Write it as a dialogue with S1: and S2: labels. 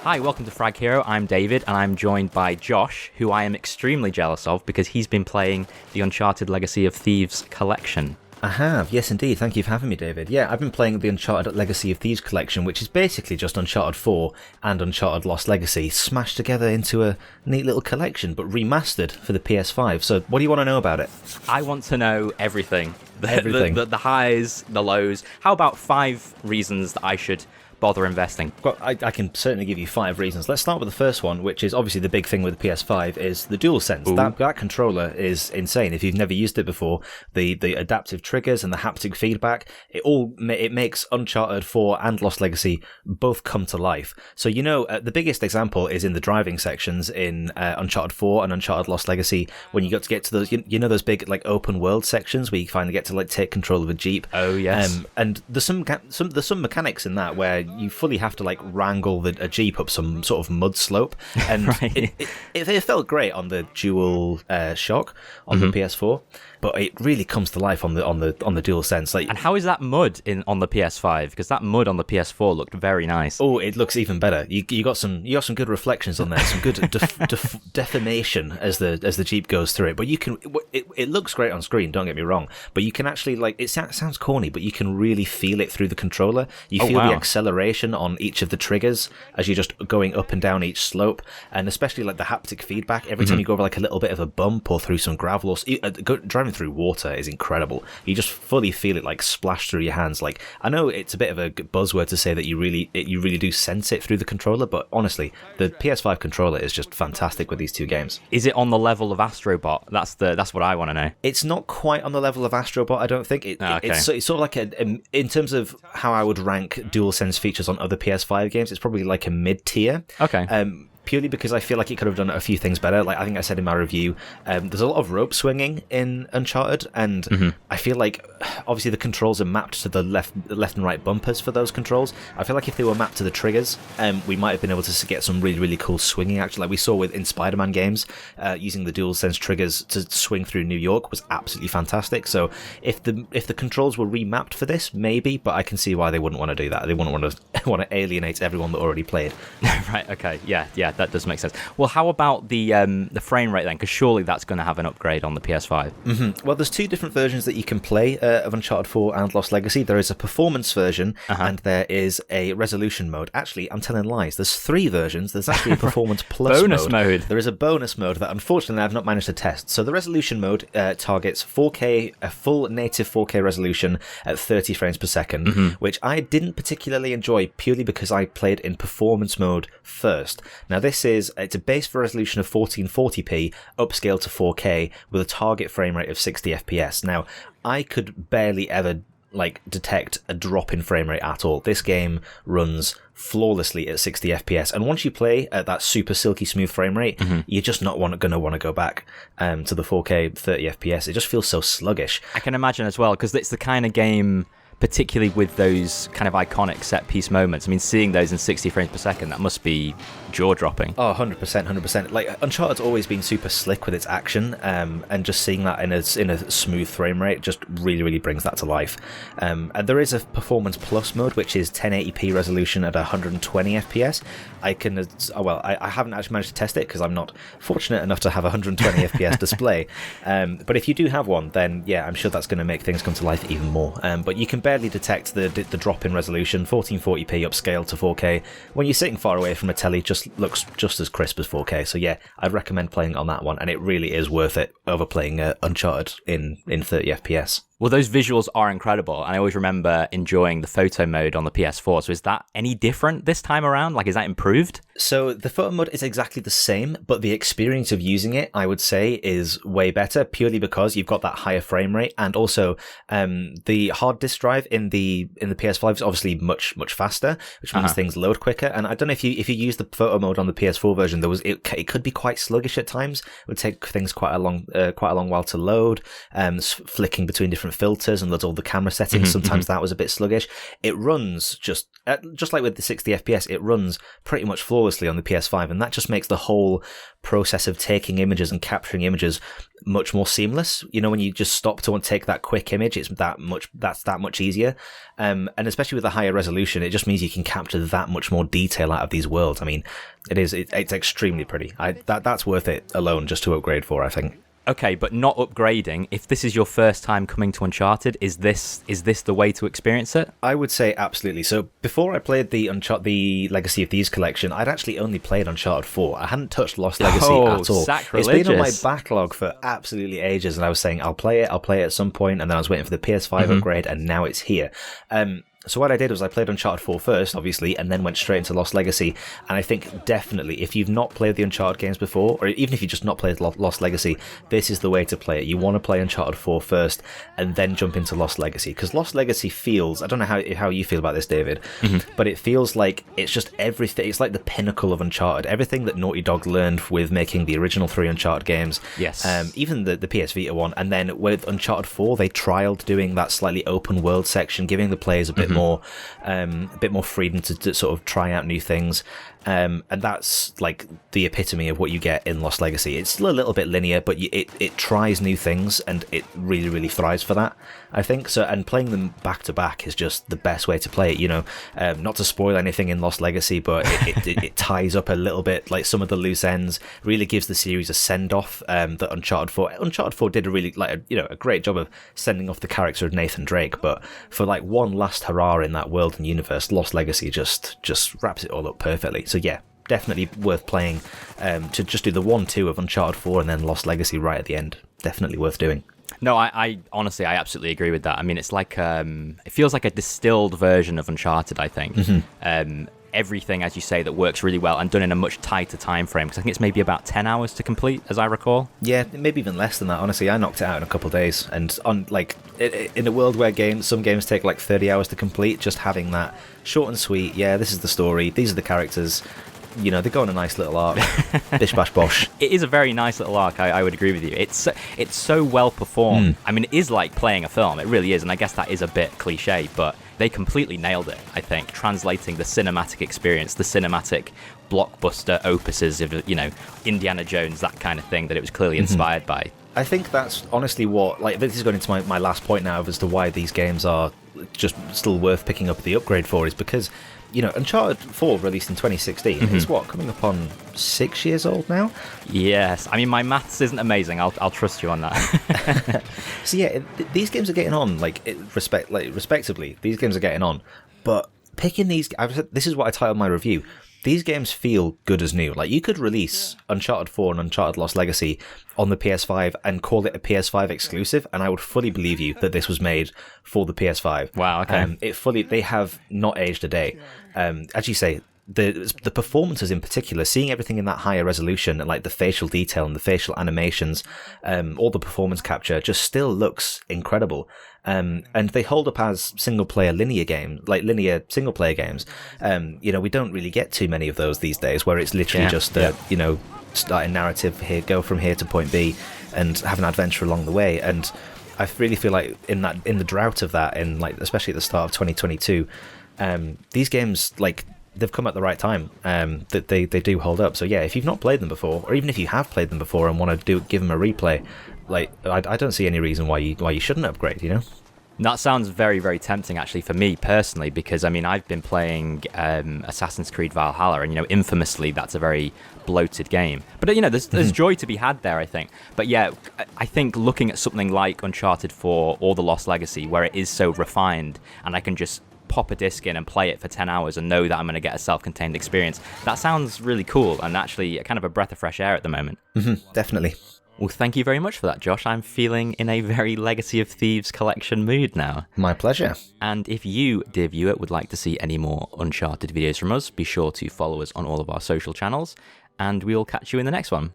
S1: Hi, welcome to FragHero. I'm David, and I'm joined by Josh, who I am extremely jealous of because he's been playing the Uncharted Legacy of Thieves collection.
S2: I have, yes indeed. Thank you for having me, David. Yeah, I've been playing the Uncharted Legacy of Thieves collection, which is basically just Uncharted 4 and Uncharted Lost Legacy smashed together into a neat little collection, but remastered for the PS5. So what do you want to know about it?
S1: I want to know everything.
S2: Everything.
S1: The highs, the lows. How about 5 reasons that I should bother investing?
S2: Well, I can certainly give you 5 reasons. Let's start with the first one, which is obviously the big thing with the PS5 is the DualSense. That controller is insane. If you've never used it before, the adaptive triggers and the haptic feedback, it makes Uncharted 4 and Lost Legacy both come to life. So the biggest example is in the driving sections in Uncharted 4 and Uncharted Lost Legacy when you get to those those big like open world sections where you finally get to like take control of a Jeep.
S1: Oh yes.
S2: And there's some mechanics in that where you fully have to like wrangle a Jeep up some sort of mud slope, and
S1: right.
S2: it felt great on the dual shock on the PS4, but it really comes to life on the DualSense. Like,
S1: and how is that mud on the PS5? Because that mud on the PS4 looked very nice.
S2: Oh, it looks even better. You got some good reflections on there, some good deformation as the Jeep goes through it. But it looks great on screen. Don't get me wrong, but you can actually it sounds corny, but you can really feel it through the controller. You feel the acceleration on each of the triggers as you're just going up and down each slope, and especially like the haptic feedback every time you go over like a little bit of a bump or through some gravel or driving through water is incredible. You just fully feel it like splash through your hands. Like, I know it's a bit of a buzzword to say that you really do sense it through the controller, but honestly, the PS5 controller is just fantastic with these two games.
S1: Is it on the level of Astrobot? That's what I want to know.
S2: It's not quite on the level of Astrobot, I don't think. It's sort of like in terms of how I would rank DualSense features on other PS5 games, it's probably like a mid-tier.
S1: Okay.
S2: Purely because I feel like it could have done a few things better. Like I think I said in my review, there's a lot of rope swinging in Uncharted, and I feel like obviously the controls are mapped to the left and right bumpers for those controls. I feel like if they were mapped to the triggers, we might have been able to get some really, really cool swinging action, like we saw in Spider-Man games. Using the DualSense triggers to swing through New York was absolutely fantastic. So if the controls were remapped for this, maybe, but I can see why they wouldn't want to do that. They wouldn't want to alienate everyone that already played.
S1: Right. Okay. Yeah. That does make sense. Well, how about the frame rate then? Because surely that's going to have an upgrade on the PS5.
S2: Well, there's 2 different versions that you can play of Uncharted 4 and Lost Legacy. There is a performance version and there is a resolution mode. Actually, I'm telling lies. There's 3 versions. There's actually a performance plus
S1: bonus mode.
S2: There is a bonus mode that unfortunately I've not managed to test. So the resolution mode targets 4K, a full native 4K resolution at 30 frames per second, which I didn't particularly enjoy purely because I played in performance mode first. Now, it's a base resolution of 1440p, upscaled to 4K, with a target frame rate of 60 FPS. Now, I could barely ever detect a drop in frame rate at all. This game runs flawlessly at 60 FPS, and once you play at that super silky smooth frame rate, you're just not going to want to go back to the 4K 30 FPS. It just feels so sluggish.
S1: I can imagine as well, because it's the kind of game, particularly with those kind of iconic set-piece moments. I mean, seeing those in 60 frames per second, that must be jaw-dropping.
S2: Oh, 100%. Like, Uncharted's always been super slick with its action, and just seeing that in a smooth frame rate just really, really brings that to life. And there is a Performance Plus mode, which is 1080p resolution at 120 FPS. I haven't actually managed to test it because I'm not fortunate enough to have a 120 FPS display. But if you do have one, then yeah, I'm sure that's going to make things come to life even more. But you can barely detect the drop in resolution. 1440p upscaled to 4K. When you're sitting far away from a telly, just looks just as crisp as 4K. So yeah, I'd recommend playing on that one, and it really is worth it over playing Uncharted in 30 FPS.
S1: Well, those visuals are incredible, and I always remember enjoying the photo mode on the PS4. So is that any different this time around? Like, is that improved?
S2: So the photo mode is exactly the same, but the experience of using it, I would say, is way better, purely because you've got that higher frame rate, and also the hard disk drive in the PS5 is obviously much faster, which means things load quicker. And I don't know if you use the photo mode on the PS4 version, it could be quite sluggish at times. It would take things quite a long while to load, flicking between different filters and loads of all the camera settings. Sometimes that was a bit sluggish. It runs just like with the 60 FPS, it runs pretty much flawlessly on the PS5, and that just makes the whole process of taking images and capturing images much more seamless. You know, when you just stop to take that quick image, that's that much easier. And especially with the higher resolution, it just means you can capture that much more detail out of these worlds. I mean, it's extremely pretty. That's worth it alone just to upgrade for, I think.
S1: Okay, but not upgrading. If this is your first time coming to Uncharted, is this the way to experience it?
S2: I would say absolutely. So before I played the Legacy of Thieves collection, I'd actually only played Uncharted 4. I hadn't touched Lost Legacy at all.
S1: Sacrilegious.
S2: It's been on my backlog for absolutely ages, and I was saying I'll play it at some point, and then I was waiting for the PS5 upgrade, and now it's here. So what I did was I played Uncharted 4 first, obviously, and then went straight into Lost Legacy. And I think definitely, if you've not played the Uncharted games before, or even if you just not played Lost Legacy, this is the way to play it. You want to play Uncharted 4 first, and then jump into Lost Legacy. Because Lost Legacy feels, I don't know how you feel about this, David, but it feels like it's just everything. It's like the pinnacle of Uncharted. Everything that Naughty Dog learned with making the original 3 Uncharted games.
S1: Yes.
S2: Even the PS Vita one. And then with Uncharted 4, they trialed doing that slightly open world section, giving the players a bit more freedom to sort of try out new things. And that's like the epitome of what you get in Lost Legacy. It's still a little bit linear, but it tries new things, and it really, really thrives for that, I think. So, and playing them back to back is just the best way to play it. You know, not to spoil anything in Lost Legacy, but it ties up a little bit, like some of the loose ends. Really gives the series a send off. That Uncharted 4 did a great job of sending off the character of Nathan Drake. But for like one last hurrah in that world and universe, Lost Legacy just wraps it all up perfectly. So yeah, definitely worth playing, to just do the 1-2 of Uncharted 4 and then Lost Legacy right at the end. Definitely worth doing.
S1: No, I honestly, I absolutely agree with that. I mean, it's like, it feels like a distilled version of Uncharted, I think. Everything, as you say, that works really well and done in a much tighter time frame, because I think it's maybe about 10 hours to complete, as I recall.
S2: Yeah, maybe even less than that. Honestly, I knocked it out in a couple of days, and on like in a world where some games take like 30 hours to complete, just having that short and sweet. Yeah, this is the story. These are the characters. You know, they go on a nice little arc. Bish bash bosh.
S1: It is a very nice little arc. I would agree with you. It's so well performed. I mean, it is like playing a film. It really is, and I guess that is a bit cliche, but they completely nailed it, I think, translating the cinematic experience, the cinematic blockbuster opuses of, you know, Indiana Jones, that kind of thing that it was clearly inspired by.
S2: I think that's honestly what, like, this is going into my last point now as to why these games are just still worth picking up the upgrade for, is because, you know, Uncharted 4 released in 2016. It's coming up on 6 years old now?
S1: Yes. I mean, my maths isn't amazing. I'll trust you on that.
S2: So yeah, these games are getting on, respectively. These games are getting on. But picking these, this is what I titled my review. These games feel good as new. Like, you could release Uncharted 4 and Uncharted Lost Legacy on the PS5 and call it a PS5 exclusive, and I would fully believe you that this was made for the PS5.
S1: Wow, okay.
S2: They have not aged a day. As you say, the performances in particular, seeing everything in that higher resolution, and like the facial detail and the facial animations, all the performance capture just still looks incredible. And they hold up as single-player linear games, like linear single-player games. You know, we don't really get too many of those these days, where it's literally you know, start a narrative here, go from here to point B, and have an adventure along the way. And I really feel like in the drought of that, in like especially at the start of 2022, these games, like, they've come at the right time. That they do hold up. So yeah, if you've not played them before, or even if you have played them before and want to give them a replay, like, I don't see any reason why you shouldn't upgrade, you know?
S1: That sounds very, very tempting, actually, for me personally, because, I mean, I've been playing Assassin's Creed Valhalla, and, you know, infamously, that's a very bloated game. But, you know, there's joy to be had there, I think. But, yeah, I think looking at something like Uncharted 4 or The Lost Legacy, where it is so refined, and I can just pop a disc in and play it for 10 hours and know that I'm going to get a self-contained experience, that sounds really cool, and actually kind of a breath of fresh air at the moment.
S2: Definitely.
S1: Well, thank you very much for that, Josh. I'm feeling in a very Legacy of Thieves collection mood now.
S2: My pleasure.
S1: And if you, dear viewer, would like to see any more Uncharted videos from us, be sure to follow us on all of our social channels, and we'll catch you in the next one.